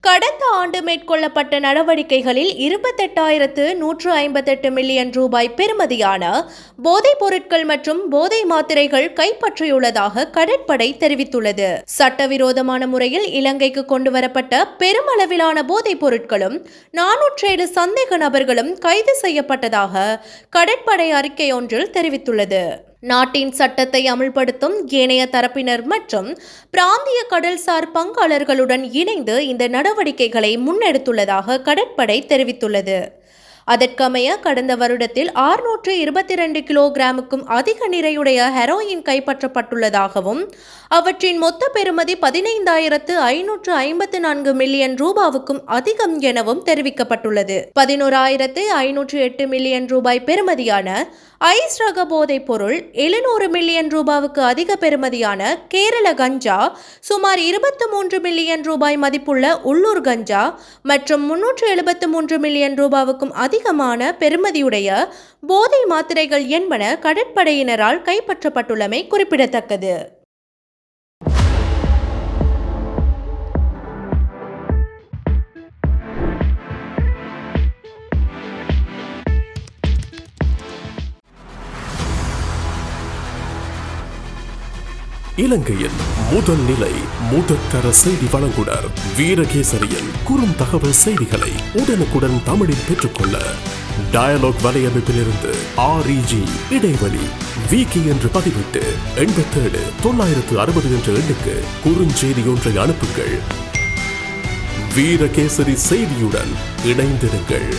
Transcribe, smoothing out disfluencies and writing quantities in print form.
கடந்த ஆண்டு மேற்கொள்ளப்பட்ட நடவடிக்கைகளில் 28,158 மில்லியன் ரூபாய் பெறுமதியான போதைப் பொருட்கள் மற்றும் போதை மாத்திரைகள் கைப்பற்றியுள்ளதாக கடற்படை தெரிவித்துள்ளது. சட்டவிரோதமான முறையில் இலங்கைக்கு கொண்டுவரப்பட்ட பெருமளவிலான போதைப் பொருட்களும் 407 சந்தேக நபர்களும் கைது செய்யப்பட்டதாக கடற்படை அறிக்கை ஒன்றில் தெரிவித்துள்ளது. நாட்டின் சட்டத்தை அமுல்படுத்தும் ஏனைய தரப்பினர் மற்றும் பிராந்திய கடல்சார் பங்காளர்களுடன் இணைந்து இந்த நடவடிக்கைகளை முன்னெடுத்துள்ளதாக கடற்படை தெரிவித்துள்ளது. அதற்கமைய கடந்த வருடத்தில் 622 கிலோகிராமுக்கும் அதிக நிறையுடைய ஹெரோயின் கைப்பற்றப்பட்டுள்ளதாகவும் அவற்றின் மொத்த பெறுமதி 15,554 மில்லியன் ரூபாவுக்கும் அதிகம் எனவும் தெரிவிக்கப்பட்டுள்ளது. 11,508 மில்லியன் ரூபாய் பெறுமதியான ஐஸ் ரக போதைப் பொருள், 700 மில்லியன் ரூபாவுக்கு அதிக பெறுமதியான கேரள கஞ்சா, சுமார் 23 மில்லியன் ரூபாய் மதிப்புள்ள உள்ளூர் கஞ்சா மற்றும் 373 மில்லியன் ரூபாவுக்கும் அதிகமான பெறுமதியுடைய போதை மாத்திரைகள் என்பன கடற்படையினரால் கைப்பற்றப்பட்டுள்ளமை குறிப்பிடத்தக்கது. இலங்கையின் முதல் நிலை முதற்கர செய்தி வழங்குனர் வீரகேசரியின் குறும் தகவல் செய்திகளை உடனுக்குடன் தமிழில் பெற்றுக்கொள்ள டயலாக் வலையமைப்பிலிருந்து REG இடைவெளி வீக்கி என்று பதிவிட்டு 87 960 என்ற எண்ணுக்கு குறுஞ்செய்தி ஒன்றை அனுப்புங்கள். வீரகேசரி செய்தியுடன் இணைந்திருங்கள்.